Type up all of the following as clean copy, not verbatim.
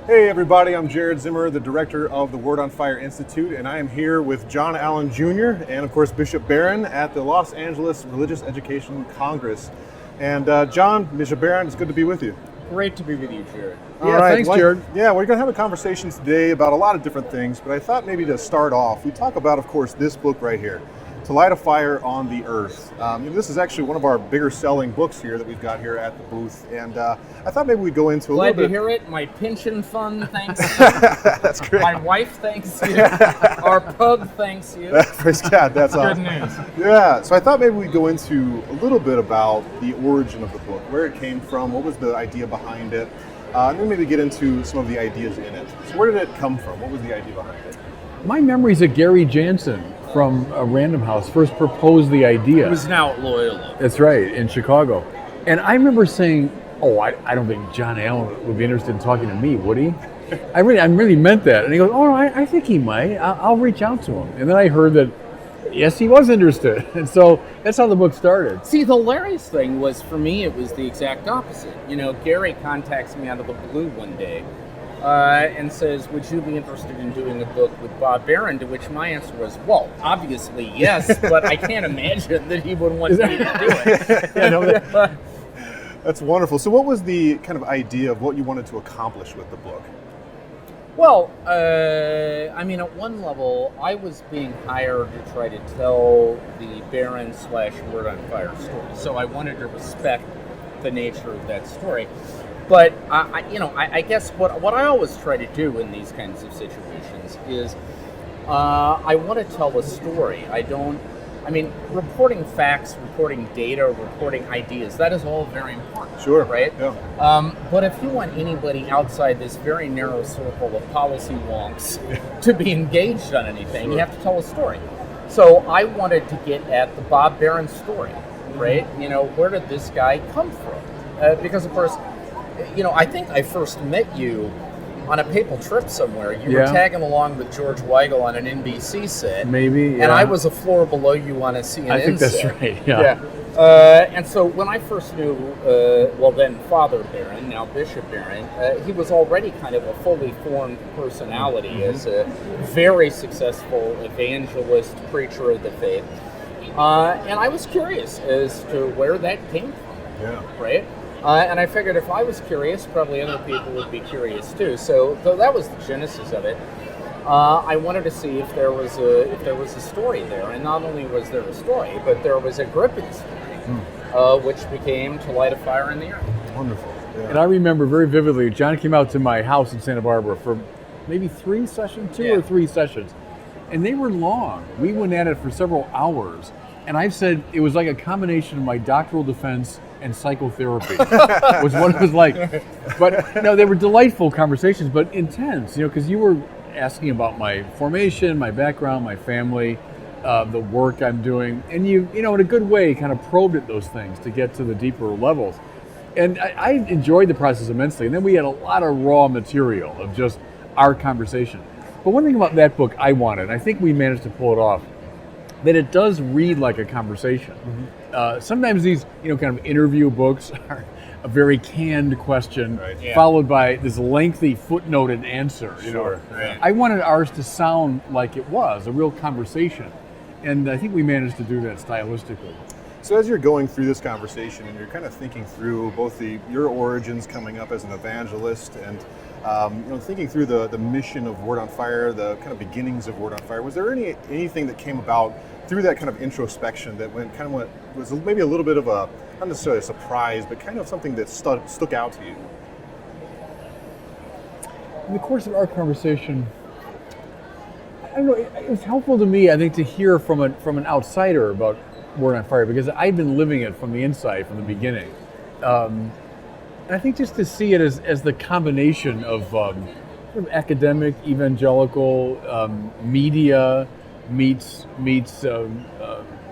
Hey everybody, I'm Jared Zimmer, the director of the Word on Fire Institute, and I am here with John Allen Jr. and of course Bishop Barron at the Los Angeles Religious Education Congress. And John, Bishop Barron, it's good to be with you. Great to be with you, Jared. All right, thanks, Jared. Yeah, we're going to have a conversation today about a lot of different things, but I thought maybe to start off, we talk about, of course, this book right here, To Light a Fire on the Earth. This is actually one of our bigger selling books here that we've got here at the booth, and I thought maybe we'd go into a little bit. Glad to hear it. My pension fund thanks you. That's great. My wife thanks you. Our pug thanks you. Praise God, that's awesome. Good news. Yeah, so I thought maybe we'd go into a little bit about the origin of the book, where it came from, what was the idea behind it, and then maybe get into some of the ideas in it. So where did it come from? What was the idea behind it? My memories of Gary Jansen from Random House first proposed the idea. It was now at Loyola. That's right, in Chicago. And I remember saying, I don't think John Allen would be interested in talking to me, would he? I really meant that. And he goes, I think he might. I'll reach out to him. And then I heard that, yes, he was interested. And so that's how the book started. See, the hilarious thing was, for me, it was the exact opposite. You know, Gary contacts me out of the blue one day and says, would you be interested in doing a book with Bob Barron? To which my answer was, well, obviously yes, but I can't imagine that he would want me to do it. That's wonderful. So what was the kind of idea of what you wanted to accomplish with the book? Well, at one level, I was being hired to try to tell the Barron / Word on Fire story. So I wanted to respect the nature of that story. But, I guess what I always try to do in these kinds of situations is I want to tell a story. Reporting facts, reporting data, reporting ideas, that is all very important. Sure. Right? Yeah. But if you want anybody outside this very narrow circle of policy wonks to be engaged on anything, Sure. You have to tell a story. So I wanted to get at the Bob Barron story, right? Where did this guy come from? Because, of course, I think I first met you on a papal trip somewhere. You were tagging along with George Weigel on an NBC set. Maybe, yeah. And I was a floor below you on a CNN I think that's set. right, yeah. And so when I first knew, then Father Barron, now Bishop Barron, he was already kind of a fully formed personality as a very successful evangelist, preacher of the faith. And I was curious as to where that came from, right? And I figured if I was curious, probably other people would be curious too. So that was the genesis of it. I wanted to see if there was a story there, and not only was there a story, but there was a gripping story, which became To Light a Fire in the Earth. Wonderful. Yeah. And I remember very vividly, John came out to my house in Santa Barbara for maybe 3 sessions, two or three sessions. And they were long. We went at it for several hours. And I've said it was like a combination of my doctoral defense and psychotherapy was what it was like. But they were delightful conversations, but intense, because you were asking about my formation, my background, my family, the work I'm doing, and you in a good way kind of probed at those things to get to the deeper levels. And I enjoyed the process immensely. And then we had a lot of raw material of just our conversation. But one thing about that book I wanted, and I think we managed to pull it off, that it does read like a conversation. Sometimes these, kind of interview books are a very canned question, followed by this lengthy footnoted answer. Sure. Right. I wanted ours to sound like it was a real conversation, and I think we managed to do that stylistically. So as you're going through this conversation and you're kind of thinking through both your origins coming up as an evangelist and thinking through the mission of Word on Fire, the kind of beginnings of Word on Fire, was there anything that came about through that kind of introspection that was maybe a little bit of a, not necessarily a surprise, but kind of something that stuck out to you? In the course of our conversation, I don't know, it was helpful to me, I think, to hear from an outsider about Word on Fire, because I'd been living it from the inside from the beginning. And I think just to see it as the combination of sort of academic, evangelical, media meets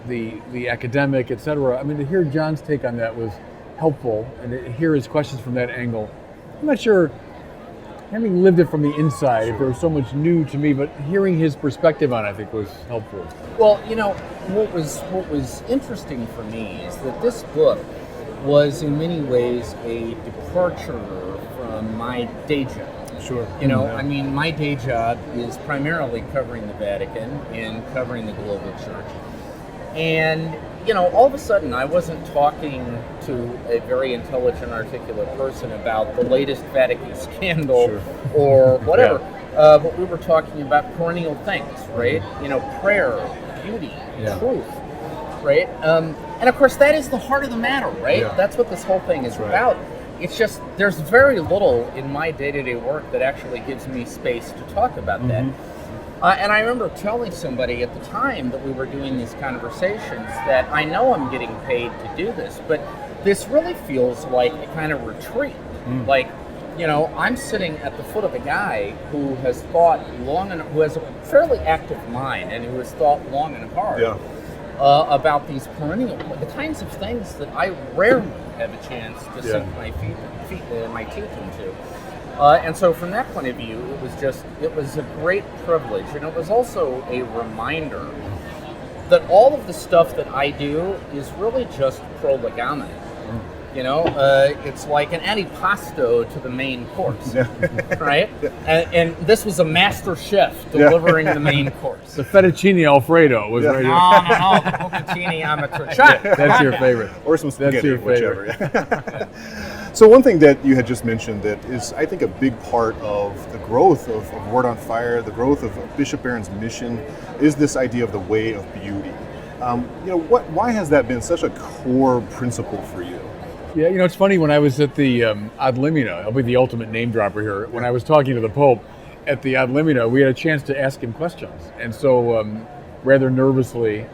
the academic, etc. To hear John's take on that was helpful, and to hear his questions from that angle. I'm not sure, having lived it from the inside, if there was so much new to me, but hearing his perspective on it, I think, was helpful. Well, what was interesting for me is that this book was in many ways a departure from my day job. Sure. You know, I mean, my day job is primarily covering the Vatican and covering the global church. And, you know, all of a sudden I wasn't talking to a very intelligent, articulate person about the latest Vatican scandal or whatever. But we were talking about perennial things, right? You know, prayer, beauty, truth, right? And of course, that is the heart of the matter, right? Yeah. That's what this whole thing is about. It's just, there's very little in my day-to-day work that actually gives me space to talk about that. And I remember telling somebody at the time that we were doing these conversations that I know I'm getting paid to do this, but this really feels like a kind of retreat. Like, you know, I'm sitting at the foot of a guy who has thought long and who has a fairly active mind and who has thought long and hard about these perennial, the kinds of things that I rarely have a chance to sink my teeth into. And so from that point of view, it was a great privilege. And it was also a reminder that all of the stuff that I do is really just prolegomena. You know, it's like an antipasto to the main course, right? And this was a master chef delivering the main course. The fettuccine Alfredo was right here. No, the fettuccine amatriciana. That's your favorite. Or some spaghetti, your whichever. So one thing that you had just mentioned that is, I think, a big part of the growth of Word on Fire, the growth of Bishop Barron's mission, is this idea of the way of beauty. You know, why has that been such a core principle for you? Yeah, you know, it's funny, when I was at the Ad Limina, I'll be the ultimate name dropper here, when I was talking to the Pope at the Ad Limina, we had a chance to ask him questions. And so, rather nervously,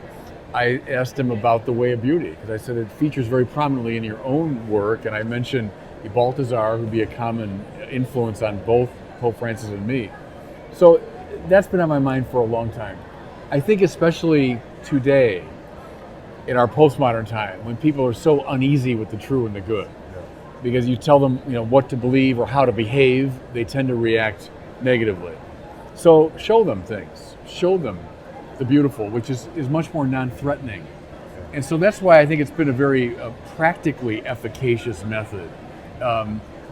I asked him about the way of beauty, because I said it features very prominently in your own work, and I mentioned Balthazar, who'd be a common influence on both Pope Francis and me. So that's been on my mind for a long time. I think especially today, in our postmodern time, when people are so uneasy with the true and the good, because you tell them, you know, what to believe or how to behave, they tend to react negatively. So show them things, show them the beautiful, which is much more non-threatening. And so that's why I think it's been a very practically efficacious method.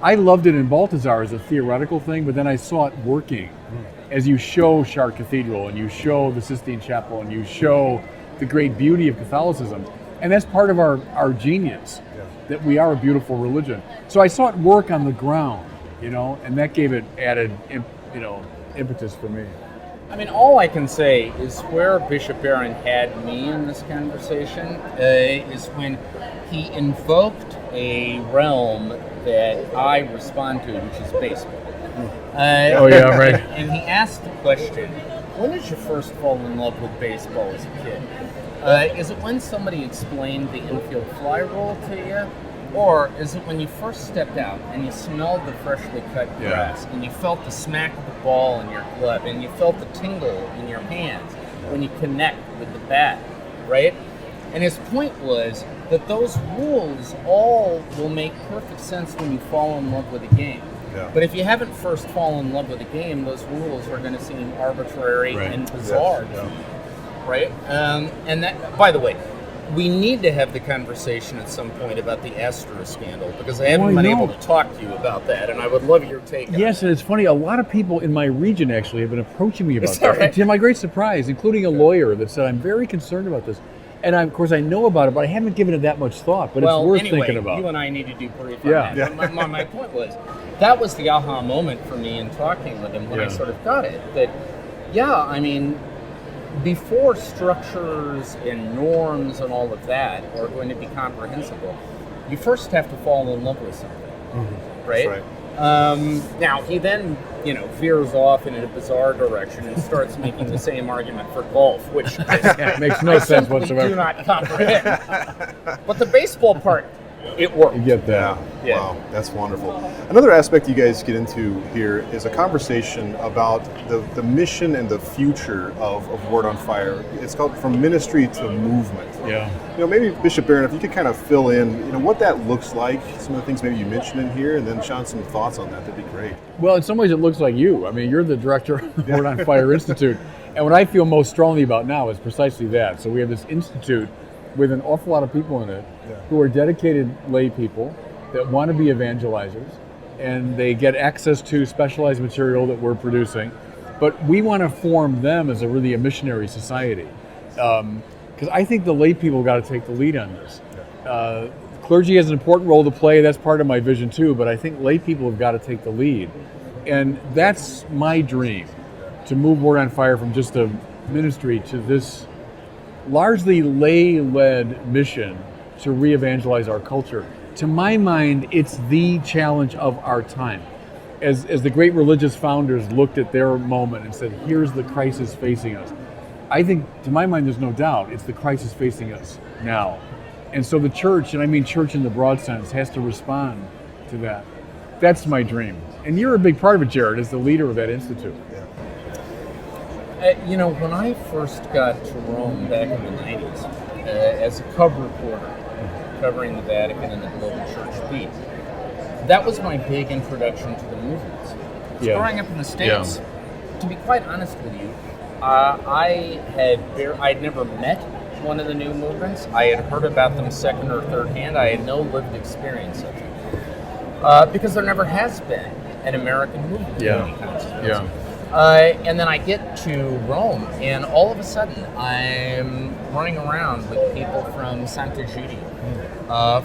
I loved it in Balthazar as a theoretical thing, but then I saw it working as you show Chartres Cathedral and you show the Sistine Chapel and you show the great beauty of Catholicism. And that's part of our genius, that we are a beautiful religion. So I saw it work on the ground, you know, and that gave it added, impetus for me. I mean, all I can say is where Bishop Barron had me in this conversation is when he invoked a realm that I respond to, which is baseball. Oh yeah, right. And he asked the question, when did you first fall in love with baseball as a kid? Is it when somebody explained the infield fly rule to you? Or is it when you first stepped out and you smelled the freshly cut grass and you felt the smack of the ball in your glove and you felt the tingle in your hands when you connect with the bat, right? And his point was that those rules all will make perfect sense when you fall in love with a game. Yeah. But if you haven't first fallen in love with a game, those rules are going to seem arbitrary and bizarre, right? And that, by the way, we need to have the conversation at some point about the Astra scandal, because I haven't been able to talk to you about that, and I would love your take on it. Yes, and it's funny, a lot of people in my region actually have been approaching me about that. And to my great surprise, including a lawyer that said, I'm very concerned about this. And of course, I know about it, but I haven't given it that much thought, but it's worth thinking about. You and I need to debrief on that. My point was, that was the aha moment for me in talking with him when I sort of got it. That, I mean, before structures and norms and all of that are going to be comprehensible, you first have to fall in love with something, right? That's right. Now, he then, veers off in a bizarre direction and starts making the same argument for golf, which makes no sense whatsoever. Do not comprehend. But the baseball part, it worked. You get that. Yeah. Wow, that's wonderful. Another aspect you guys get into here is a conversation about the mission and the future of Word on Fire. It's called From Ministry to Movement. Yeah. Maybe Bishop Barron, if you could kind of fill in, what that looks like, some of the things maybe you mentioned in here, and then Sean, some thoughts on that, that'd be great. Well, in some ways it looks like you. I mean, you're the director of the Word on Fire Institute. And what I feel most strongly about now is precisely that. So we have this institute with an awful lot of people in it who are dedicated lay people that want to be evangelizers and they get access to specialized material that we're producing. But we want to form them as a missionary society. Because I think the lay people got to take the lead on this. Clergy has an important role to play. That's part of my vision too. But I think lay people have got to take the lead. And that's my dream, to move Word on Fire from just a ministry to this largely lay-led mission to re-evangelize our culture. To my mind, it's the challenge of our time. As the great religious founders looked at their moment and said, here's the crisis facing us. I think, to my mind, there's no doubt, it's the crisis facing us now. And so the church, and I mean church in the broad sense, has to respond to that. That's my dream. And you're a big part of it, Jared, as the leader of that institute. When I first got to Rome back in the 90s, as a cub reporter, covering the Vatican and the Global Church Beat, that was my big introduction to the movements. Growing up in the States, to be quite honest with you, I'd never met one of the new movements. I had heard about them second or third hand. I had no lived experience of them. Because there never has been an American movement of any kind. And then I get to Rome, and all of a sudden I'm running around with people from Santa Giudia,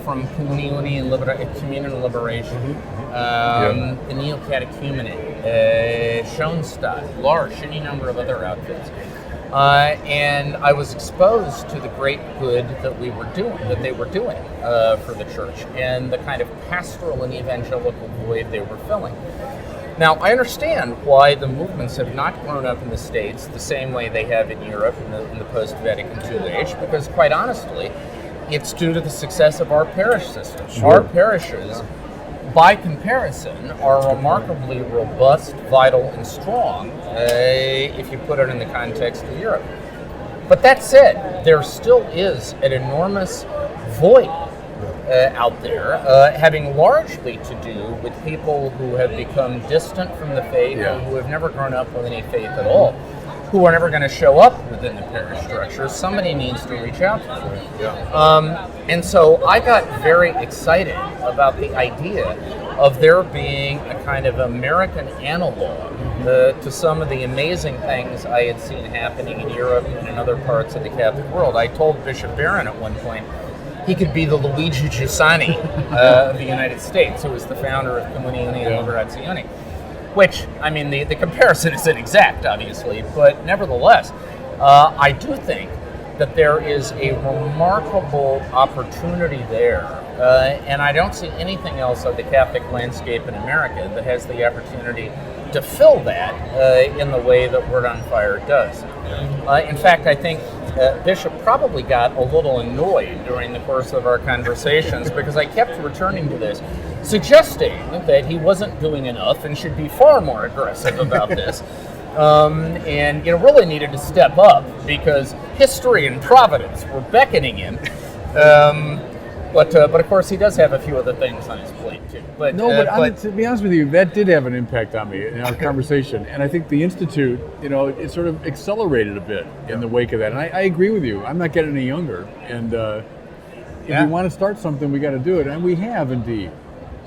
from Communion and Liberation, the Neo-Catechumenate, Schoenstatt, L'Arche, any number of other outfits. And I was exposed to the great good that they were doing for the church, and the kind of pastoral and evangelical void they were filling. Now, I understand why the movements have not grown up in the States the same way they have in Europe in the post-Vatican II age, because quite honestly, it's due to the success of our parish system. Our parishes, by comparison, are remarkably robust, vital, and strong if you put it in the context of Europe. But that said, there still is an enormous void out there, having largely to do with people who have become distant from the faith, or who have never grown up with any faith at all, who are never going to show up within the parish structure. Somebody needs to reach out to them. And so I got very excited about the idea of there being a kind of American analog to some of the amazing things I had seen happening in Europe and in other parts of the Catholic world. I told Bishop Barron at one point he could be the Luigi Giussani of the United States, who was the founder of Communion and Liberazione. Which, I mean, the comparison isn't exact, obviously, but nevertheless, I do think that there is a remarkable opportunity there, and I don't see anything else of the Catholic landscape in America that has the opportunity to fill that in the way that Word on Fire does. In fact, I think Bishop probably got a little annoyed during the course of our conversations because I kept returning to this, suggesting that he wasn't doing enough and should be far more aggressive about this. And really needed to step up because history and providence were beckoning him. But of course, he does have a few other things on his plate too. But to be honest with you, that did have an impact on me in our conversation, and I think the Institute, it sort of accelerated a bit in the wake of that. And I agree with you. I'm not getting any younger, and if we want to start something, we got to do it, and we have indeed.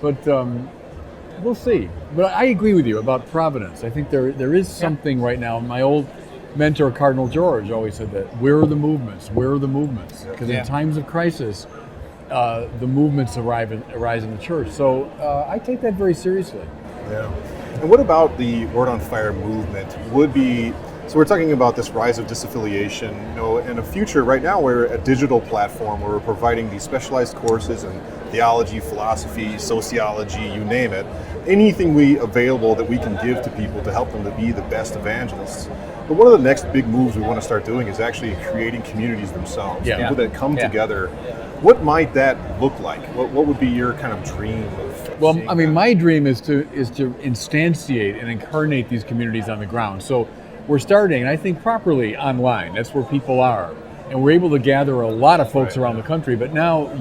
But we'll see. But I agree with you about providence. I think there is something right now. My old mentor, Cardinal George, always said that where are the movements? Where are the movements? Because in times of crisis, the movements arise in the church. So I take that very seriously. Yeah. And what about the Word on Fire movement so we're talking about this rise of disaffiliation, in a future right now we're a digital platform where we're providing these specialized courses in theology, philosophy, sociology, you name it, anything available that we can give to people to help them to be the best evangelists. But one of the next big moves we want to start doing is actually creating communities themselves, people that come together. What might that look like? What would be your kind of dream of my dream is to instantiate and incarnate these communities on the ground. So we're starting, and I think properly, online. That's where people are. And we're able to gather a lot of folks around the country. But now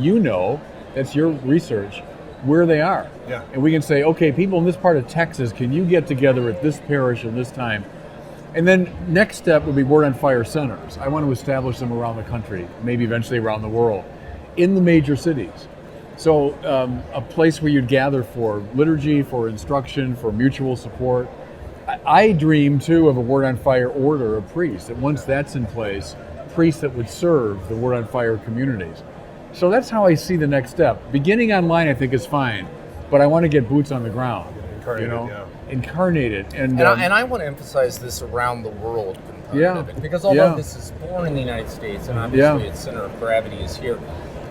that's your research, where they are. Yeah. And we can say, okay, people in this part of Texas, can you get together at this parish at this time? And then next step would be Word on Fire centers. I want to establish them around the country, maybe eventually around the world, in the major cities. So a place where you'd gather for liturgy, for instruction, for mutual support. I dream too of a Word on Fire order of priests, that once that's in place, priests that would serve the Word on Fire communities. So that's how I see the next step. Beginning online, I think, is fine, but I want to get boots on the ground. Incarnated. And I want to emphasize this around the world component of it, because although this is born in the United States and obviously its center of gravity is here,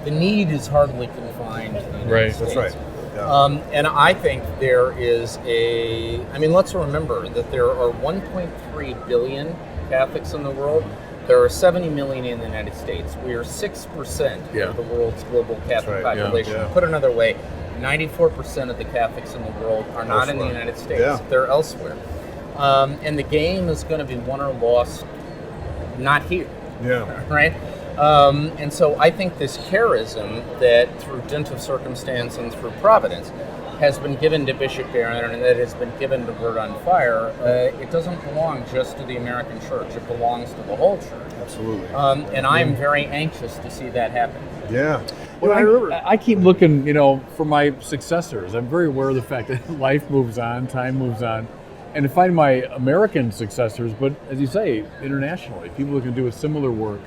the need is hardly confined to the United States. That's right. Yeah. And I think there is let's remember that there are 1.3 billion Catholics in the world. There are 70 million in the United States. We are 6% of the world's global Catholic population. Yeah. Put another way, 94% of the Catholics in the world are not in the United States. Yeah. They're elsewhere. And the game is going to be won or lost not here. Yeah. Right? And so I think this charism that through dint of circumstance and through providence has been given to Bishop Barron and that has been given to Word on Fire, it doesn't belong just to the American church. It belongs to the whole church. Absolutely. And I'm very anxious to see that happen. Yeah. Well, I keep looking, for my successors. I'm very aware of the fact that life moves on, time moves on, and to find my American successors, but as you say, internationally, people who can do a similar work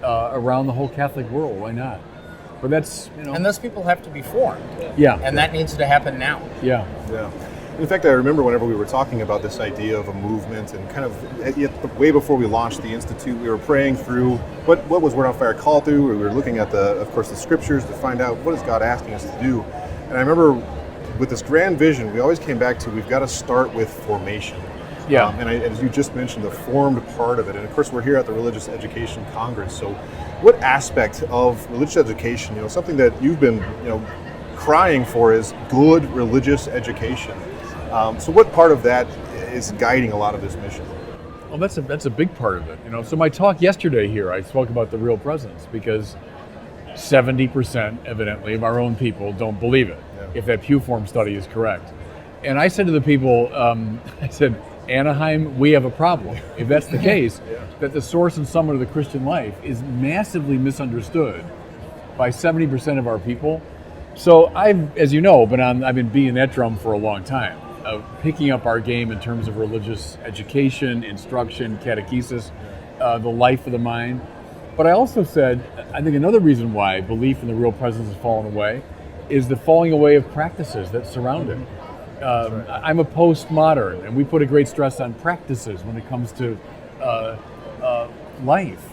around the whole Catholic world. Why not? But that's, And those people have to be formed. Yeah. And that needs to happen now. Yeah. Yeah. In fact, I remember whenever we were talking about this idea of a movement and kind of way before we launched the Institute, we were praying through what was Word on Fire called to. We were looking at of course, the scriptures to find out what is God asking us to do. And I remember with this grand vision, we always came back to we've got to start with formation. Yeah. As you just mentioned, the formed part of it. And of course, we're here at the Religious Education Congress. So what aspect of religious education, something that you've been, crying for is good religious education. So what part of that is guiding a lot of this mission? Well, that's a big part of it. So my talk yesterday here, I spoke about the real presence because 70% evidently of our own people don't believe it, if that Pew Form study is correct. And I said to the people, I said, Anaheim, we have a problem. If that's the case, that the source and summit of the Christian life is massively misunderstood by 70% of our people. So I've been beating that drum for a long time, picking up our game in terms of religious education, instruction, catechesis, the life of the mind. But I also said, I think another reason why belief in the real presence has fallen away is the falling away of practices that surround it. I'm a postmodern, and we put a great stress on practices when it comes to life.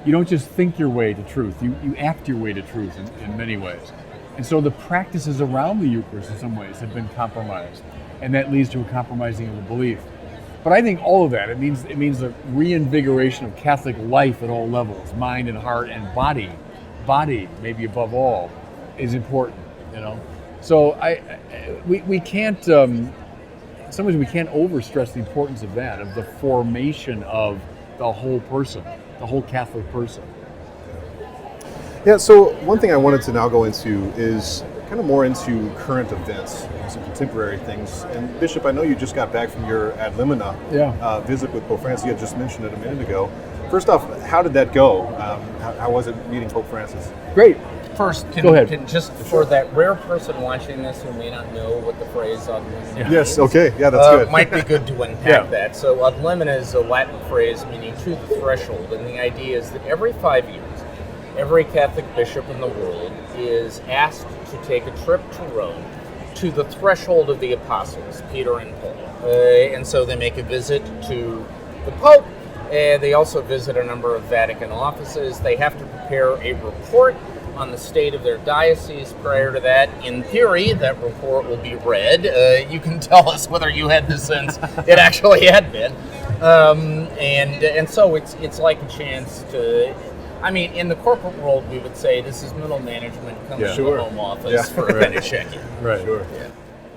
You don't just think your way to truth, you act your way to truth in many ways. And so the practices around the Eucharist in some ways have been compromised, and that leads to a compromising of the belief. But I think all of that, it means a reinvigoration of Catholic life at all levels, mind and heart and body maybe above all, is important, So we can't, in some ways we can't overstress the importance of that, of the formation of the whole person, the whole Catholic person. Yeah, so one thing I wanted to now go into is kind of more into current events, some contemporary things. And Bishop, I know you just got back from your ad limina visit with Pope Francis. You had just mentioned it a minute ago. First off, how did that go? How was it meeting Pope Francis? Great. First, go ahead. Just for that rare person watching this who may not know what the phrase ad limina means. Yes, okay, yeah, that's good. Might be good to unpack that. So ad limina is a Latin phrase meaning to the threshold, and the idea is that every 5 years, every Catholic bishop in the world is asked to take a trip to Rome to the threshold of the apostles, Peter and Paul. And so they make a visit to the Pope. They also visit a number of Vatican offices. They have to prepare a report on the state of their diocese prior to that. In theory, that report will be read. You can tell us whether you had the sense it actually had been. And so it's like a chance to... in the corporate world, we would say this is middle management coming to the home office for a kind of check-in. Right. Sure. Yeah.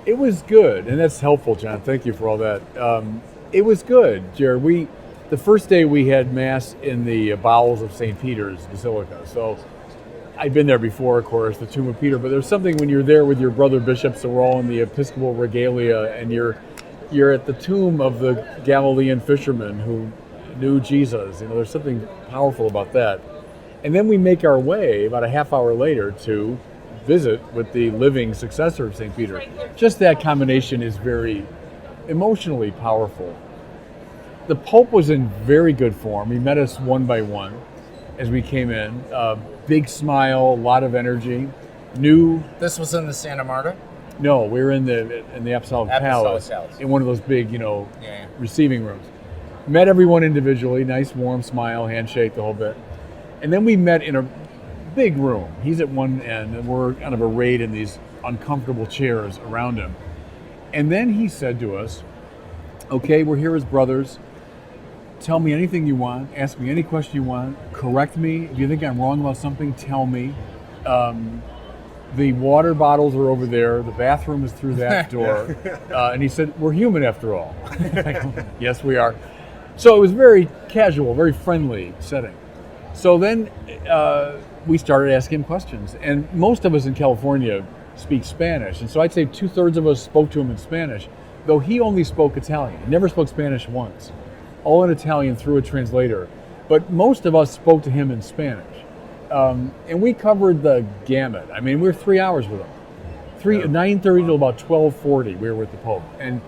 It was good, and that's helpful, John. Thank you for all that. It was good, Jared. The first day we had Mass in the bowels of St. Peter's Basilica. So I'd been there before, of course, the tomb of Peter, but there's something when you're there with your brother bishops, so we're all in the Episcopal regalia, and you're at the tomb of the Galilean fisherman who knew Jesus. There's something powerful about that. And then we make our way about a half hour later to visit with the living successor of St. Peter. Just that combination is very emotionally powerful. The Pope was in very good form. He met us one by one as we came in. Big smile, a lot of energy. This was in the Santa Marta? No, we were in the Apostolic Palace, in one of those big, receiving rooms. Met everyone individually, nice warm smile, handshake, the whole bit. And then we met in a big room. He's at one end, and we're kind of arrayed in these uncomfortable chairs around him. And then he said to us, okay, we're here as brothers. Tell me anything you want. Ask me any question you want. Correct me. If you think I'm wrong about something, tell me. The water bottles are over there. The bathroom is through that door. And he said, we're human after all. Yes, we are. So it was very casual, very friendly setting. So then we started asking him questions. And most of us in California speak Spanish. And so I'd say 2/3 of us spoke to him in Spanish, though he only spoke Italian. He never spoke Spanish once. All in Italian through a translator. But most of us spoke to him in Spanish. And we covered the gamut. I mean, we were 3 hours with him. 9:30 till about 12:40 we were with the Pope. And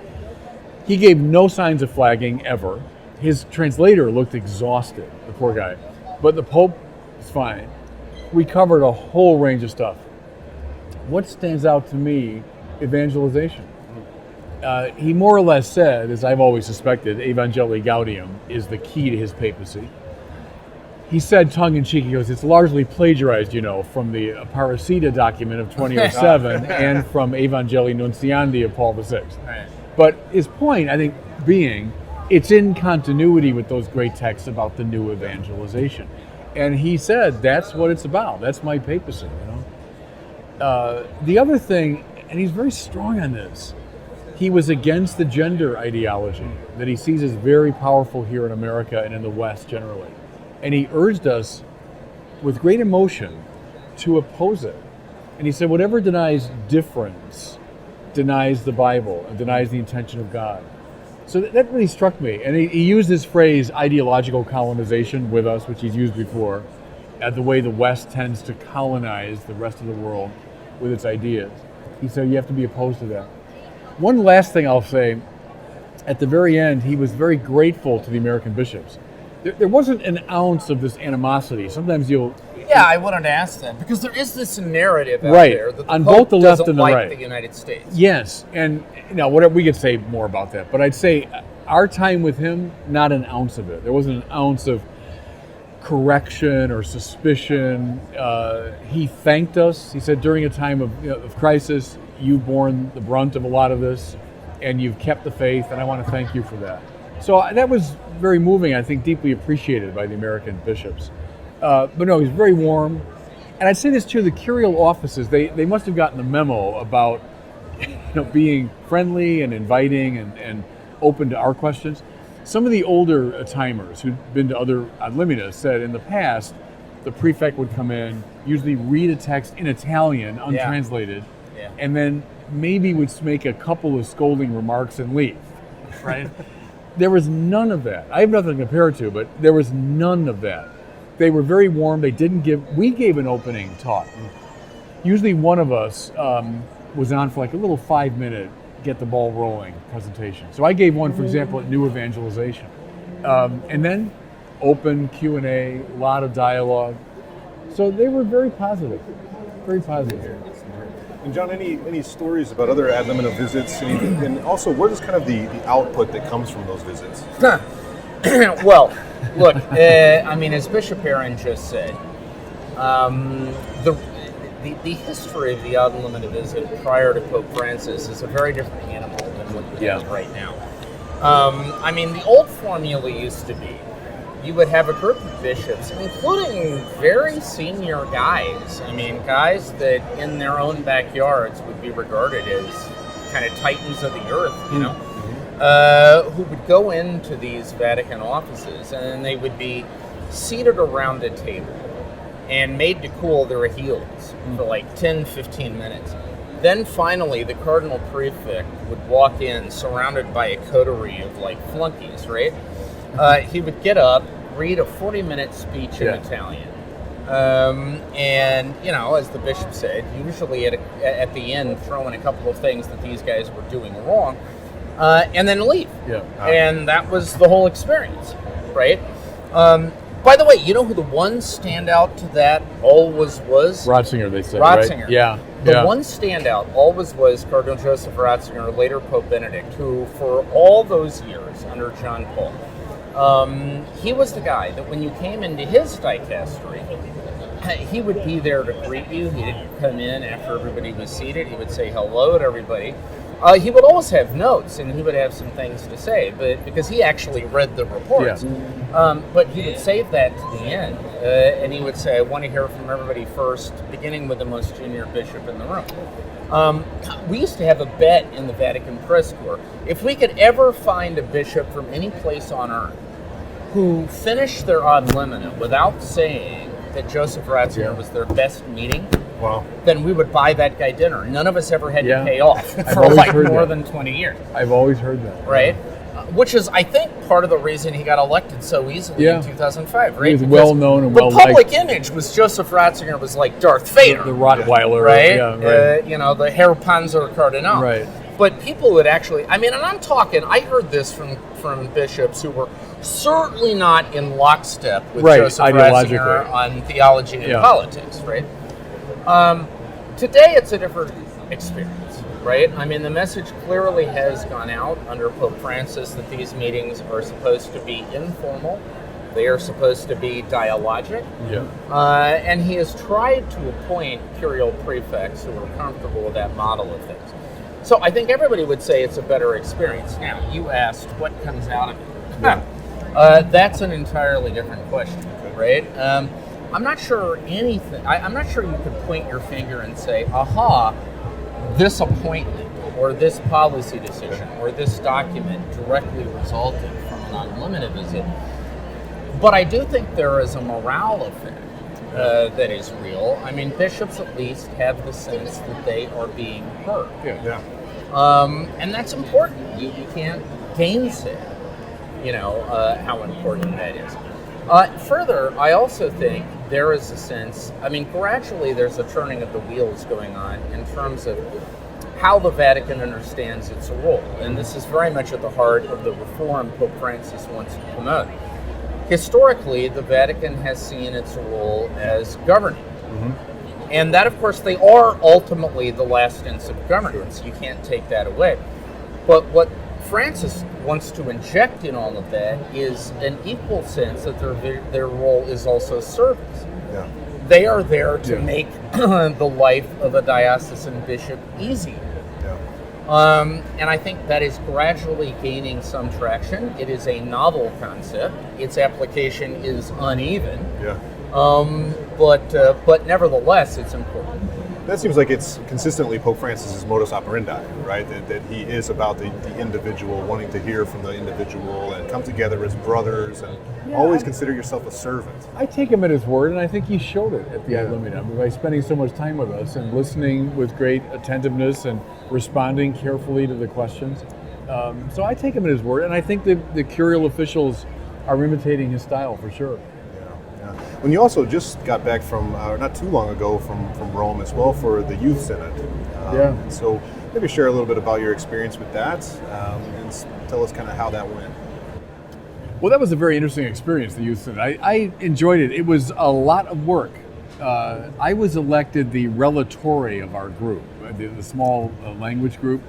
he gave no signs of flagging ever. His translator looked exhausted, the poor guy. But the Pope was fine. We covered a whole range of stuff. What stands out to me, evangelization. He more or less said, as I've always suspected, Evangelii Gaudium is the key to his papacy. He said, tongue-in-cheek, he goes, it's largely plagiarized, from the Papacy document of 2007 and from Evangelii Nunciandi of Paul VI. Right. But his point, I think, being, it's in continuity with those great texts about the new evangelization. And he said, that's what it's about. That's my papacy, The other thing, and he's very strong on this, he was against the gender ideology that he sees as very powerful here in America and in the West generally. And he urged us with great emotion to oppose it. And he said, whatever denies difference denies the Bible and denies the intention of God. So that really struck me. And he used this phrase, ideological colonization, with us, which he's used before, at the way the West tends to colonize the rest of the world with its ideas. He said, you have to be opposed to that. One last thing I'll say, at the very end, he was very grateful to the American bishops. There wasn't an ounce of this animosity. Sometimes you'll... Yeah, I wanted to ask that, because there is this narrative out right. there that the on Pope both the left doesn't and the like right. the United States. Yes, and whatever, we could say more about that, but I'd say our time with him, not an ounce of it. There wasn't an ounce of correction or suspicion. He thanked us. He said, during a time of crisis, you've borne the brunt of a lot of this, and you've kept the faith, and I want to thank you for that. So that was very moving, I think deeply appreciated by the American bishops. But no, he's very warm. And I'd say this too, the curial offices, they must have gotten the memo about being friendly and inviting and open to our questions. Some of the older timers who'd been to other ad limina said in the past, the prefect would come in, usually read a text in Italian, untranslated, and then maybe would make a couple of scolding remarks and leave, right? There was none of that. I have nothing to compare it to, but there was none of that. They were very warm. We gave an opening talk. Usually one of us was on for like a little 5-minute, get the ball rolling presentation. So I gave one, for example, at New Evangelization. And then open Q&A, a lot of dialogue. So they were very positive, very positive. And John, any stories about other ad limina visits, and also what is kind of the output that comes from those visits? Well, look, as Bishop Barron just said, the history of the ad limina visit prior to Pope Francis is a very different animal than what we have right now. The old formula used to be, you would have a group of bishops, including very senior guys. Guys that in their own backyards would be regarded as kind of titans of the earth, who would go into these Vatican offices, and they would be seated around a table and made to cool their heels for like 10, 15 minutes. Then finally, the Cardinal Prefect would walk in surrounded by a coterie of like flunkies, right? He would get up, read a 40-minute speech in Italian, And, as the bishop said, usually at the end, throw in a couple of things that these guys were doing wrong, and then leave. Yeah. And that was the whole experience, right? By the way, you know who the one standout to that always was? Ratzinger, they said, Ratzinger. right? Yeah. The one standout always was Cardinal Joseph Ratzinger, later Pope Benedict, who for all those years under John Paul, he was the guy that when you came into his dicastery, he would be there to greet you. He didn't come in after everybody was seated. He would say hello to everybody. He would always have notes, and he would have some things to say, but because he actually read the reports. Yeah. But he would save that to the end, and he would say, I want to hear from everybody first, beginning with the most junior bishop in the room. We used to have a bet in the Vatican press corps. If we could ever find a bishop from any place on earth who finished their ad limina without saying that Joseph Ratzinger was their best meeting, Wow. then we would buy that guy dinner. None of us ever had Yeah. to pay off I've for always like heard more that. than 20 years. I've always heard that. Right? Which is, I think, part of the reason he got elected so easily Yeah. in 2005, right? He was Because well known and well the public liked. image was Joseph Ratzinger was like Darth Vader, The Rottweiler. right? Yeah, right. The Herr Panzer Cardinal. Right. But people would actually, and I'm talking, I heard this from bishops who were certainly not in lockstep with Right, Joseph ideologically. Ratzinger on theology and Yeah. politics, right? Today it's a different experience, right? The message clearly has gone out under Pope Francis that these meetings are supposed to be informal. They are supposed to be dialogic. Yeah. And he has tried to appoint curial prefects who are comfortable with that model of things. So I think everybody would say it's a better experience. Now, you asked what comes out of it. Yeah. That's an entirely different question, right? I'm not sure anything. I'm not sure you could point your finger and say, aha, this appointment or this policy decision or this document directly resulted from an unlimited visit. But I do think there is a morale effect that is real. Bishops at least have the sense that they are being heard. Yeah. And that's important. You can't gainsay, how important that is. Further, I also think there is a sense, gradually there's a turning of the wheels going on in terms of how the Vatican understands its role. And this is very much at the heart of the reform Pope Francis wants to promote. Historically, the Vatican has seen its role as governing. Mm-hmm. And that, of course, they are ultimately the last instance of governance. You can't take that away. But what Francis wants to inject in all of that is an equal sense that their role is also service. Yeah. They are there to make the life of a diocesan bishop easier. Yeah. And I think that is gradually gaining some traction. It is a novel concept. Its application is uneven. Yeah. But nevertheless, it's important. That seems like it's consistently Pope Francis's modus operandi, right? That he is about the individual, wanting to hear from the individual and come together as brothers and always consider yourself a servant. I take him at his word, and I think he showed it at the ad limina by spending so much time with us and listening with great attentiveness and responding carefully to the questions. So I take him at his word, and I think the curial officials are imitating his style for sure. When you also just got back from, not too long ago, from Rome as well for the Youth Synod. So maybe share a little bit about your experience with that and tell us kind of how that went. Well, that was a very interesting experience, the Youth Synod. I enjoyed it. It was a lot of work. I was elected the relatore of our group, the small language group,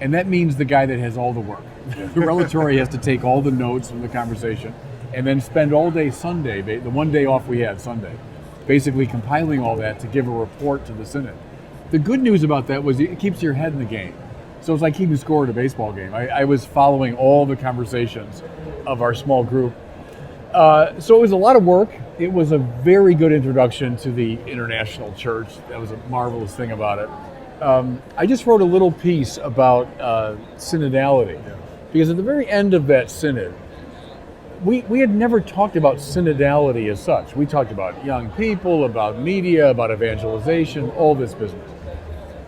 and that means the guy that has all the work. The relatore has to take all the notes from the conversation and then spend all day Sunday, the one day off we had, Sunday, basically compiling all that to give a report to the Synod. The good news about that was it keeps your head in the game. So it's like keeping score at a baseball game. I was following all the conversations of our small group. So it was a lot of work. It was a very good introduction to the international church. That was a marvelous thing about it. I just wrote a little piece about synodality, because at the very end of that synod, we had never talked about synodality as such. We talked about young people, about media, about evangelization, all this business.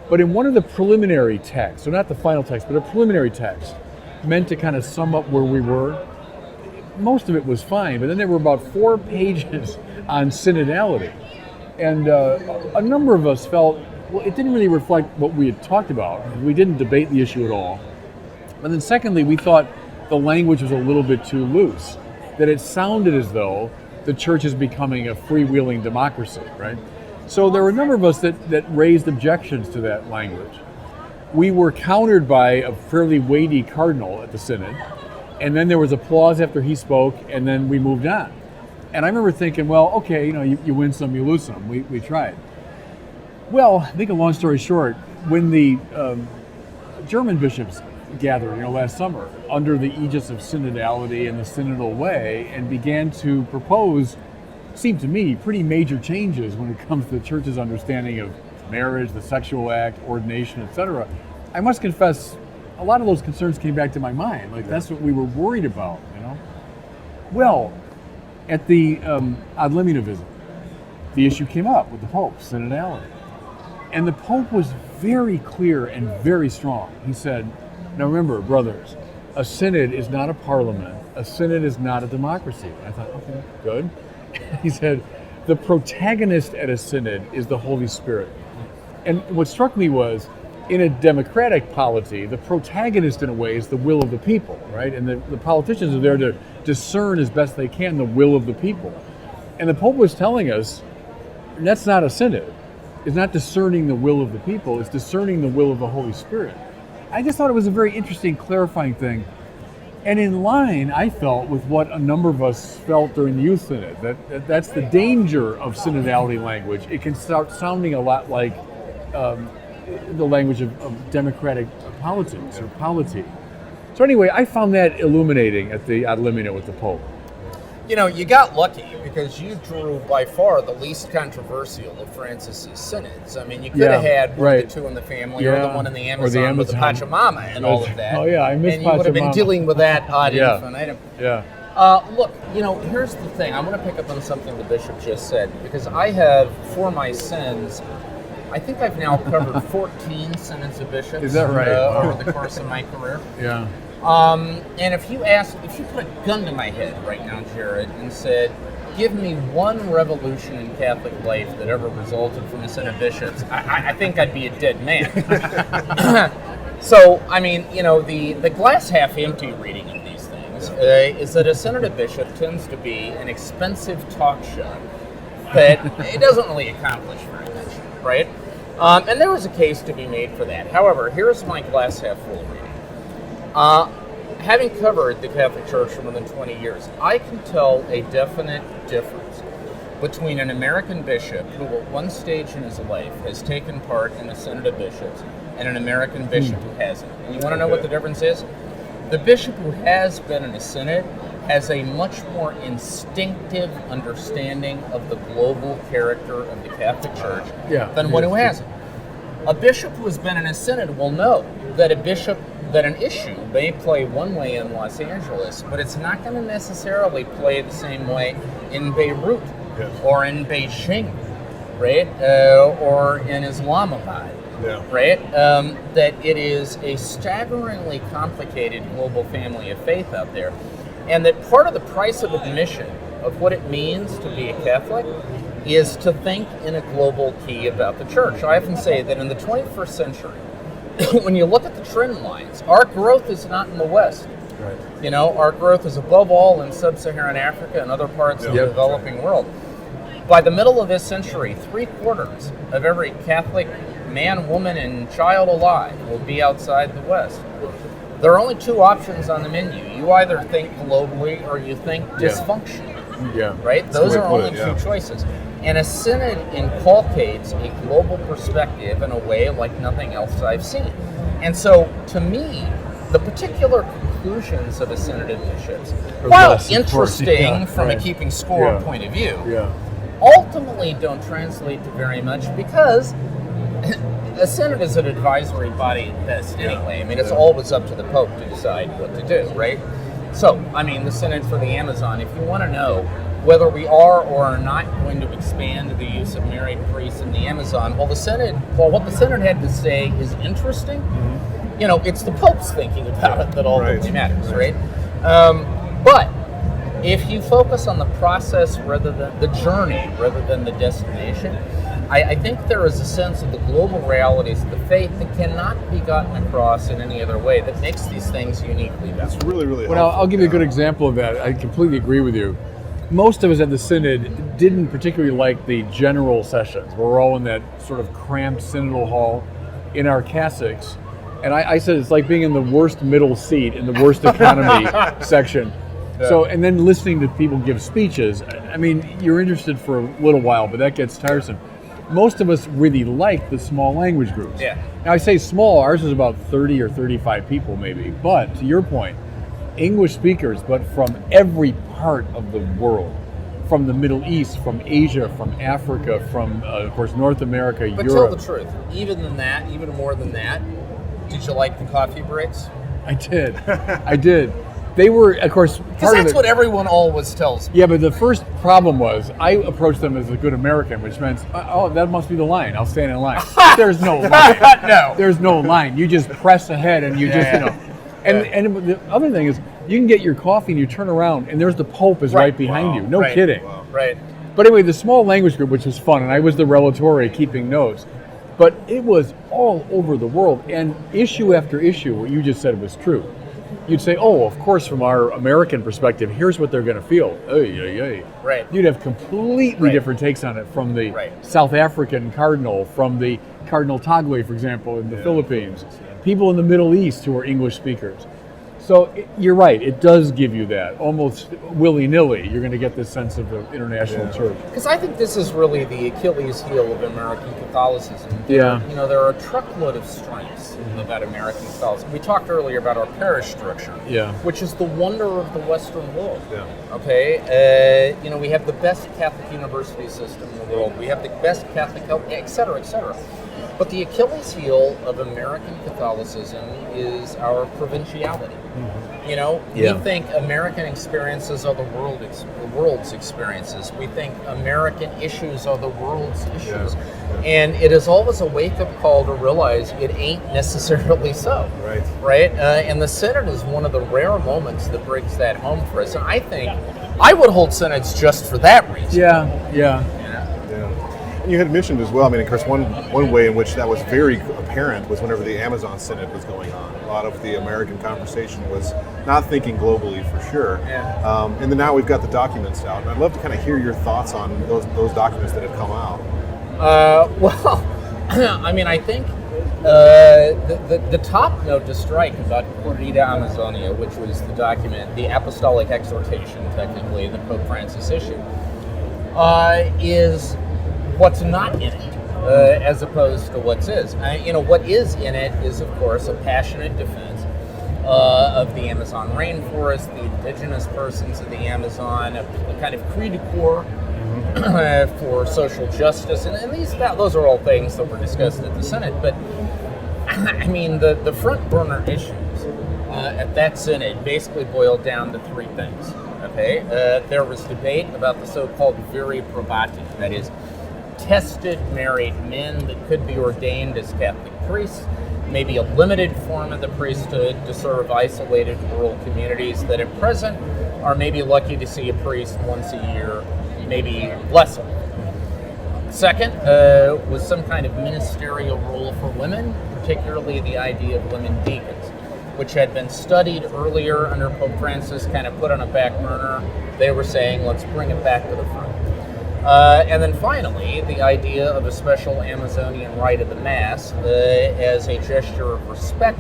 But in one of the preliminary texts, so not the final text, but a preliminary text, meant to kind of sum up where we were, most of it was fine, but then there were about 4 pages on synodality. And a number of us felt, well, it didn't really reflect what we had talked about. We didn't debate the issue at all. And then secondly, we thought the language was a little bit too loose, that it sounded as though the church is becoming a freewheeling democracy, right? So there were a number of us that raised objections to that language. We were countered by a fairly weighty cardinal at the synod, and then there was applause after he spoke, and then we moved on. And I remember thinking, well, okay, you win some, you lose some. We tried. Well, I think a long story short, when the German bishops gathered, last summer, under the aegis of synodality and the synodal way, and began to propose, seemed to me, pretty major changes when it comes to the church's understanding of marriage, the sexual act, ordination, etc. I must confess, a lot of those concerns came back to my mind. That's what we were worried about, Well, at the ad limina visit, the issue came up with the Pope, synodality. And the Pope was very clear and very strong. He said, now remember, brothers, a synod is not a parliament. A synod is not a democracy. I thought, okay, good. He said, the protagonist at a synod is the Holy Spirit. And what struck me was, in a democratic polity, the protagonist in a way is the will of the people, right? And the politicians are there to discern as best they can the will of the people. And the Pope was telling us, that's not a synod. It's not discerning the will of the people, it's discerning the will of the Holy Spirit. I just thought it was a very interesting, clarifying thing. And in line, I felt, with what a number of us felt during the Youth Synod, that's the danger of synodality language. It can start sounding a lot like the language of democratic politics or polity. So anyway, I found that illuminating at the ad limina with the Pope. You got lucky because you drew by far the least controversial of Francis's synods. I mean, you could have had one of the two in the family or the one in the Amazon with the Pachamama and all of that. Oh yeah, I miss Pachamama. And you would have been dealing with that ad infinitum. Yeah. Look, here's the thing. I want to pick up on something the bishop just said, because I have, for my sins, I think I've now covered 14 synods of bishops. Is that right? Over the course of my career. Yeah. And if you put a gun to my head right now, Jared, and said, give me one revolution in Catholic life that ever resulted from a synod of bishops, I think I'd be a dead man. So, I mean, the glass half empty reading of these things is that a synod of bishop tends to be an expensive talk show that it doesn't really accomplish very much, right? And there was a case to be made for that. However, here's my glass half full reading. Having covered the Catholic Church for more than 20 years, I can tell a definite difference between an American bishop who at one stage in his life has taken part in a synod of bishops and an American bishop who hasn't. And you want to know what the difference is? The bishop who has been in a synod has a much more instinctive understanding of the global character of the Catholic Church than one who hasn't. A bishop who has been in a synod will know that an issue may play one way in Los Angeles, but it's not going to necessarily play the same way in Beirut or in Beijing, right? Or in Islamabad, right? That it is a staggeringly complicated global family of faith out there. And that part of the price of admission of what it means to be a Catholic is to think in a global key about the church. I often say that in the 21st century, when you look at the trend lines, our growth is not in the West. Right. Our growth is above all in sub-Saharan Africa and other parts of the developing world. By the middle of this century, 3/4 of every Catholic man, woman, and child alive will be outside the West. There are only two options on the menu. You either think globally or you think dysfunctionally. Right? Those are only two choices. And a synod inculcates a global perspective in a way like nothing else I've seen. And so, to me, the particular conclusions of a synod of bishops, while interesting from a keeping score point of view, ultimately don't translate to very much because a synod is an advisory body at best anyway. I mean, it's always up to the Pope to decide what to do, right? So, I mean, the synod for the Amazon, if you want to know whether we are or are not going to expand the use of married priests in the Amazon, what the synod had to say is interesting. It's the Pope's thinking about it that ultimately matters, right? But if you focus on the process rather than the journey, rather than the destination, I think there is a sense of the global realities of the faith that cannot be gotten across in any other way that makes these things uniquely valuable. It's really, really Well, helpful. I'll give you a good example of that. I completely agree with you. Most of us at the Synod didn't particularly like the general sessions. We're all in that sort of cramped synodal hall in our cassocks. And I said it's like being in the worst middle seat in the worst economy section. Yeah. So, and then listening to people give speeches. I mean, you're interested for a little while, but that gets tiresome. Most of us really like the small language groups. Yeah. Now, I say small, ours is about 30 or 35 people maybe. But to your point, English speakers, but from every part of the world, from the Middle East, from Asia, from Africa, from, of course, North America, But Europe. tell the truth, even more than that, did you like the coffee breaks? I did. I did. They were, of course, Because part of that's it. what everyone always tells me. Yeah, but the first problem was I approached them as a good American, which meant, oh, that must be the line. I'll stand in line. There's no line. No. There's no line. You just press ahead and you just, you know. And the other thing is, you can get your coffee and you turn around and there's the Pope is right behind you. No Right. kidding. Wow. Right. But anyway, the small language group, which was fun, and I was the relatore keeping notes, but it was all over the world. And issue after issue, what you just said was true. You'd say, oh, of course, from our American perspective, here's what they're going to feel. Right. You'd have completely Right. different takes on it from the Right. South African cardinal, from the Cardinal Tagle, for example, in the Philippines, people in the Middle East who are English speakers. So you're right, it does give you that. Almost willy-nilly, you're going to get this sense of the international church. Because I think this is really the Achilles heel of American Catholicism. Yeah. You know, there are a truckload of strengths about American Catholicism. We talked earlier about our parish structure, Yeah. which is the wonder of the Western world. Yeah. Okay, you know, we have the best Catholic university system in the world. We have the best Catholic health, et cetera, et cetera. But the Achilles heel of American Catholicism is our provinciality. You know, Yeah. we think American experiences are the world's experiences. We think American issues are the world's issues. And it is always a wake-up call to realize it ain't necessarily so. Right. Right? And the Synod is one of the rare moments that brings that home for us. And I think I would hold synods just for that reason. Yeah. Yeah. And you had mentioned as well, I mean, of course, one way in which that was very apparent was whenever the Amazon Synod was going on. A lot of the American conversation was not thinking globally for sure. Yeah. And then now we've got the documents out. And I'd love to kind of hear your thoughts on those documents that have come out. Well, I mean, I think the top note to strike about Corrida Amazonia, which was the document, the apostolic exhortation, technically, that Pope Francis issued, is what's not in it, as opposed to what is. You know, what is in it is, of course, a passionate defense of the Amazon rainforest, the indigenous persons of the Amazon, a kind of cri de coeur for social justice, and those are all things that were discussed at the Synod. But I mean, the front burner issues at that Synod basically boiled down to three things. Okay, there was debate about the so-called viri probati, that is, tested married men that could be ordained as Catholic priests, maybe a limited form of the priesthood to serve isolated rural communities that at present are maybe lucky to see a priest once a year, maybe less. Second was some kind of ministerial role for women, particularly the idea of women deacons, which had been studied earlier under Pope Francis, kind of put on a back burner. They were saying, let's bring it back to the front. And then finally, the idea of a special Amazonian rite of the Mass as a gesture of respect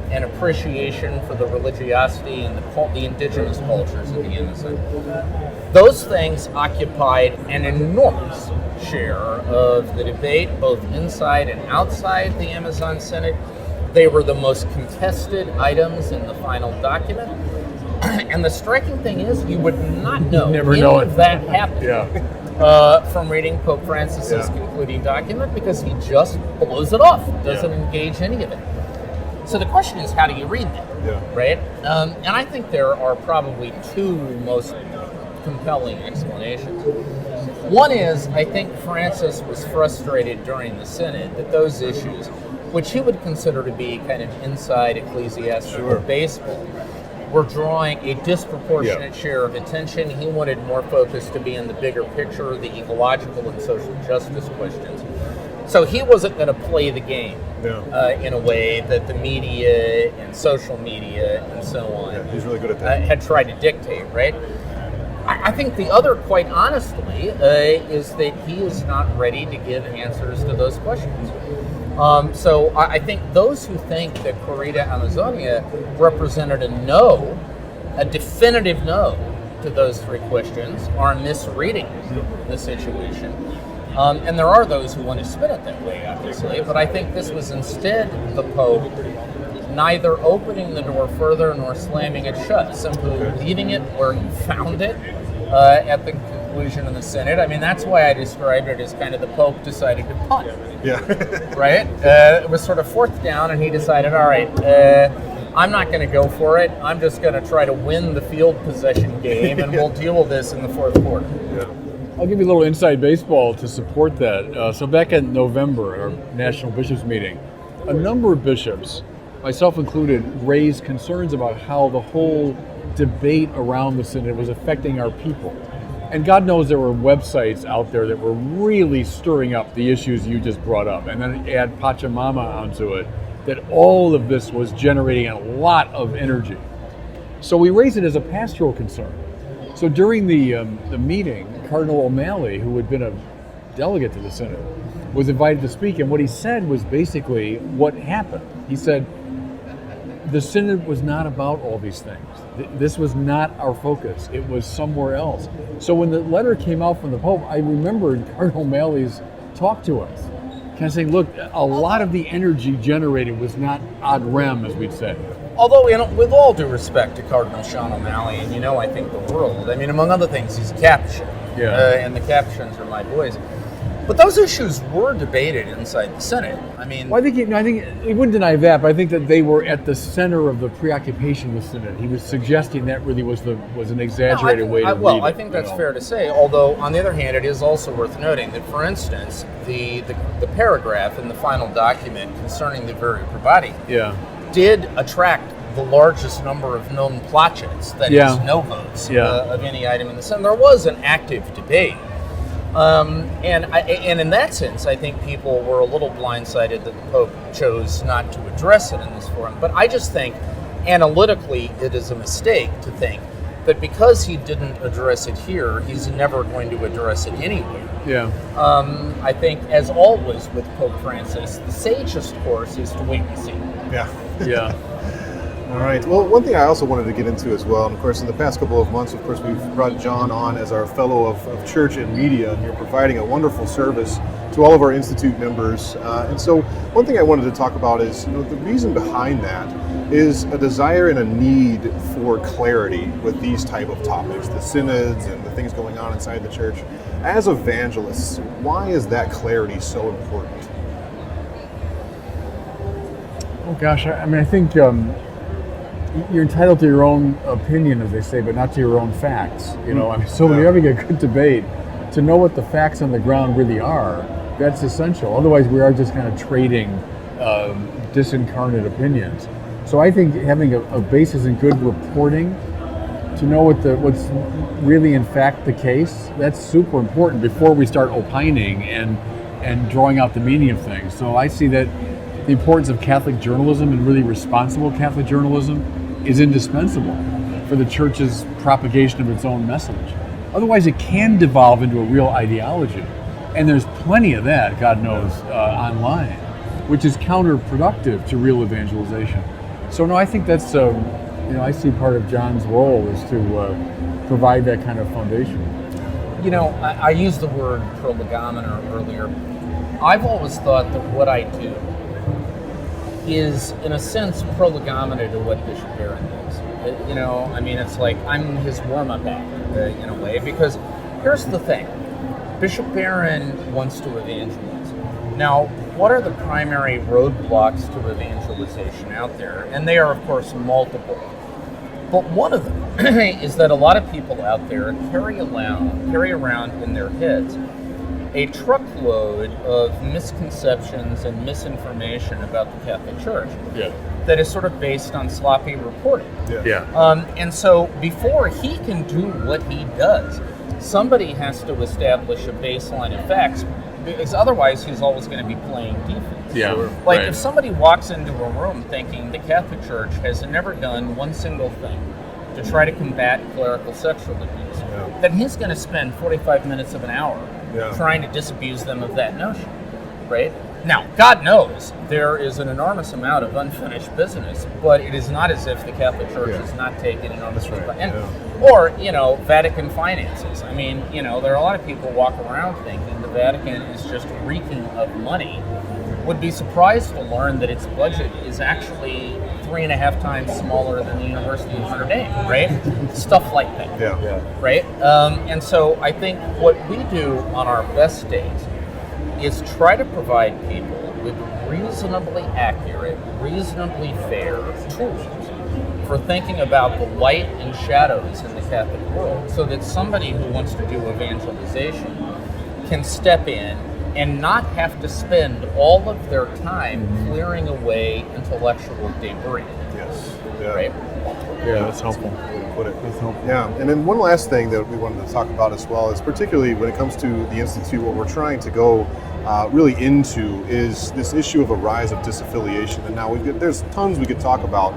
and appreciation for the religiosity and the indigenous cultures of the Amazon. Those things occupied an enormous share of the debate, both inside and outside the Amazon Synod. They were the most contested items in the final document. And the striking thing is, you would not know any of that happened from reading Pope Francis's concluding document, because he just blows it off, doesn't engage any of it. So the question is, how do you read that? Right? And I think there are probably two most compelling explanations. One is, I think Francis was frustrated during the Synod that those issues, which he would consider to be kind of inside ecclesiastical baseball, were drawing a disproportionate share of attention. He wanted more focus to be in the bigger picture, the ecological and social justice questions. So he wasn't going to play the game in a way that the media and social media and so on he's really good at that. had tried to dictate, right? I think the other, quite honestly, is that he is not ready to give answers to those questions. So I think those who think that Corrida Amazonia represented a definitive no to those three questions, are misreading the situation. And there are those who want to spin it that way, obviously, but I think this was instead the Pope neither opening the door further nor slamming it shut, simply leaving it where he found it at the conclusion of the Synod. I mean, that's why I described it as kind of the Pope decided to punt. Yeah. Right? It was sort of fourth down, and he decided, all right, I'm not going to go for it. I'm just going to try to win the field possession game, and we'll deal with this in the fourth quarter. Yeah. I'll give you a little inside baseball to support that. So back in November, at our National Bishops meeting, a number of bishops, myself included, raised concerns about how the whole debate around the Synod was affecting our people. And God knows there were websites out there that were really stirring up the issues you just brought up. And then add Pachamama onto it, that all of this was generating a lot of energy. So we raised it as a pastoral concern. So during the meeting, Cardinal O'Malley, who had been a delegate to the Synod, was invited to speak. And what he said was basically what happened. He said, the Synod was not about all these things. This was not our focus. It was somewhere else. So when the letter came out from the Pope, I remembered Cardinal O'Malley's talk to us, kind of saying, look, a lot of the energy generated was not ad rem, as we'd say. Although, with all due respect to Cardinal Sean O'Malley, and I think the world, I mean, among other things, he's a Capuchin, and the Capuchins are my boys. But those issues were debated inside the Synod. I mean, well, I think he wouldn't deny that, but I think that they were at the center of the preoccupation with Synod. He was suggesting that really was an exaggerated way to read it. Well, I think that's fair to say. Although, on the other hand, it is also worth noting that, for instance, the paragraph in the final document concerning the Viri Probati did attract the largest number of non placets, that is, no votes, of any item in the Synod. There was an active debate. And in that sense, I think people were a little blindsided that the Pope chose not to address it in this forum. But I just think, analytically, it is a mistake to think that because he didn't address it here, he's never going to address it anywhere. I think, as always with Pope Francis, the sagest course is to wait and see. Yeah. All right. Well, one thing I also wanted to get into as well, and of course, in the past couple of months, of course, we've brought John on as our fellow of church and media, and you're providing a wonderful service to all of our institute members. And so, one thing I wanted to talk about is, the reason behind that is a desire and a need for clarity with these type of topics, the synods and the things going on inside the church. As evangelists, why is that clarity so important? Oh gosh, I mean, I think you're entitled to your own opinion, as they say, but not to your own facts. I mean, so when you're having a good debate, to know what the facts on the ground really are, that's essential. Otherwise, we are just kind of trading disincarnate opinions. So I think having a basis in good reporting to know what's really in fact the case, that's super important before we start opining and drawing out the meaning of things. So I see that the importance of Catholic journalism and really responsible Catholic journalism is indispensable for the Church's propagation of its own message. Otherwise, it can devolve into a real ideology. And there's plenty of that, God knows, online, which is counterproductive to real evangelization. So no, I think that's, I see part of John's role is to provide that kind of foundation. I used the word prolegomena earlier. I've always thought that what I do is, in a sense, prolegomena to what Bishop Barron does. I mean, it's like I'm his warm-up act, in a way, because here's the thing. Bishop Barron wants to evangelize. Now, what are the primary roadblocks to evangelization out there? And they are, of course, multiple. But one of them is that a lot of people out there carry around in their heads a truckload of misconceptions and misinformation about the Catholic Church that is sort of based on sloppy reporting. And so before he can do what he does, somebody has to establish a baseline of facts, because otherwise he's always going to be playing defense. If somebody walks into a room thinking the Catholic Church has never done one single thing to try to combat clerical sexual abuse, then he's going to spend 45 minutes of an hour trying to disabuse them of that notion, right? Now, God knows there is an enormous amount of unfinished business, but it is not as if the Catholic Church is not taking enormous responsibility. Or, Vatican finances. I mean, there are a lot of people walk around thinking the Vatican is just reeking of money. Would be surprised to learn that its budget is actually 3.5 times smaller than the University of Notre Dame, right? Stuff like that, right? And so I think what we do on our best days is try to provide people with reasonably accurate, reasonably fair tools for thinking about the light and shadows in the Catholic world, so that somebody who wants to do evangelization can step in and not have to spend all of their time clearing away intellectual debris. Right? Yeah, that's helpful. Put it. Yeah, and then one last thing that we wanted to talk about as well is particularly when it comes to the Institute, what we're trying to go really into is this issue of a rise of disaffiliation. And now there's tons we could talk about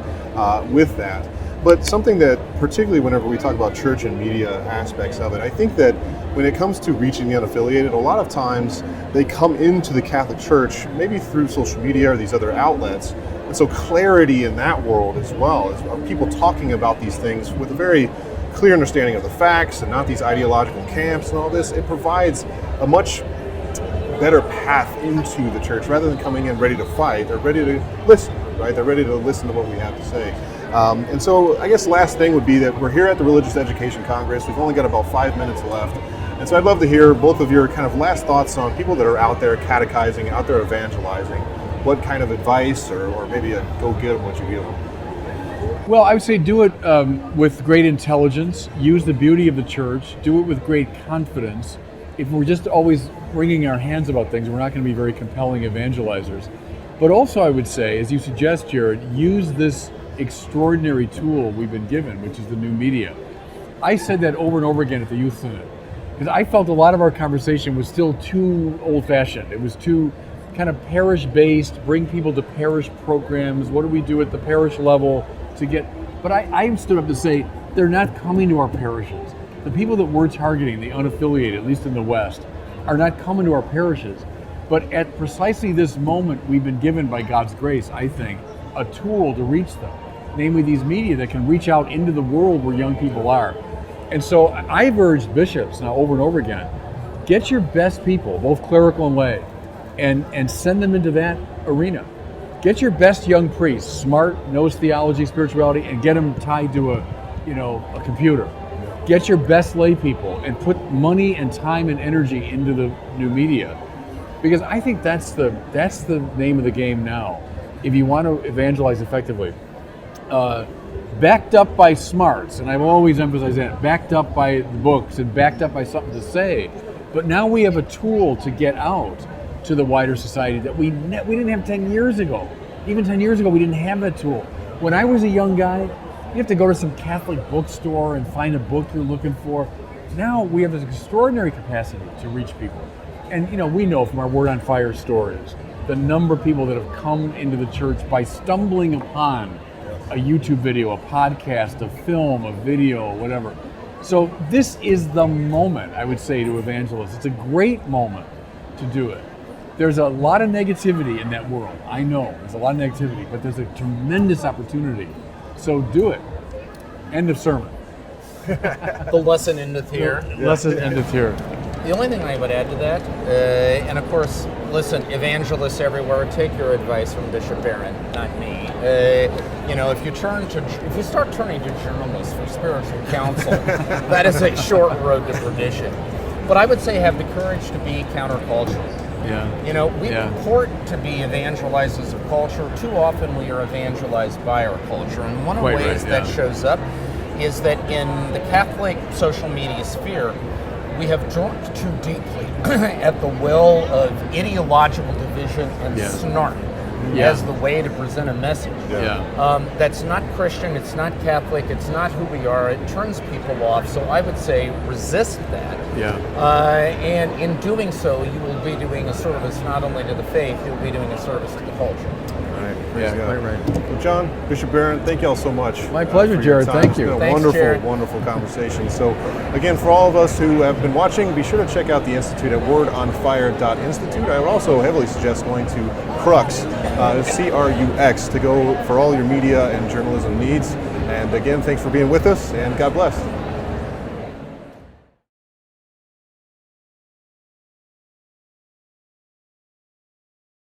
with that. But something that particularly whenever we talk about church and media aspects of it, I think that when it comes to reaching the unaffiliated, a lot of times they come into the Catholic Church maybe through social media or these other outlets. And so clarity in that world as well, is people talking about these things with a very clear understanding of the facts and not these ideological camps and all this, it provides a much better path into the church rather than coming in ready to fight. They're ready to listen, right? They're ready to listen to what we have to say. And so I guess last thing would be that we're here at the Religious Education Congress. We've only got about 5 minutes left. And so I'd love to hear both of your kind of last thoughts on people that are out there catechizing, out there evangelizing. What kind of advice or maybe a go get them what you give them? Well, I would say do it with great intelligence, use the beauty of the church, do it with great confidence. If we're just always wringing our hands about things, we're not going to be very compelling evangelizers. But also I would say, as you suggest, Jared, use this extraordinary tool we've been given, which is the new media. I said that over and over again at the Youth Synod, because I felt a lot of our conversation was still too old-fashioned. It was too kind of parish-based, bring people to parish programs. What do we do at the parish level to get... But I stood up to say, they're not coming to our parishes. The people that we're targeting, the unaffiliated, at least in the West, are not coming to our parishes. But at precisely this moment, we've been given by God's grace, I think, a tool to reach them. Namely these media that can reach out into the world where young people are. And so I've urged bishops now over and over again, get your best people, both clerical and lay, and send them into that arena. Get your best young priests, smart, knows theology, spirituality, and get them tied to a computer. Get your best lay people and put money and time and energy into the new media. Because I think that's the name of the game now. If you want to evangelize effectively. Backed up by smarts, and I've always emphasized that, backed up by the books and backed up by something to say. But now we have a tool to get out to the wider society that we didn't have 10 years ago. Even 10 years ago, we didn't have that tool. When I was a young guy, you have to go to some Catholic bookstore and find a book you're looking for. Now we have this extraordinary capacity to reach people. And we know from our Word on Fire stories, the number of people that have come into the church by stumbling upon a YouTube video, a podcast, a film, a video, whatever. So this is the moment, I would say, to evangelists. It's a great moment to do it. There's a lot of negativity in that world. I know there's a lot of negativity, but there's a tremendous opportunity. So do it. End of sermon. The lesson endeth here. Lesson endeth here. The only thing I would add to that, and of course, listen, evangelists everywhere, take your advice from Bishop Barron, not me. If you start turning to journalists for spiritual counsel, that is a short road to perdition. But I would say have the courage to be countercultural. Yeah. We purport to be evangelizers of culture. Too often we are evangelized by our culture. And one of the ways that shows up is that in the Catholic social media sphere, we have drunk too deeply at the well of ideological division and snark as the way to present a message. That's not Christian, it's not Catholic, it's not who we are, it turns people off. So I would say resist that. And in doing so, you will be doing a service not only to the faith, you'll be doing a service to the culture. Right. Well, John, Bishop Barron, thank you all so much. My pleasure, for your Jared. time. Thank you. It's been a Thanks, wonderful, Jared. wonderful conversation. So, again, for all of us who have been watching, be sure to check out the Institute at wordonfire.institute. I would also heavily suggest going to Crux, CRUX, to go for all your media and journalism needs. And again, thanks for being with us, and God bless.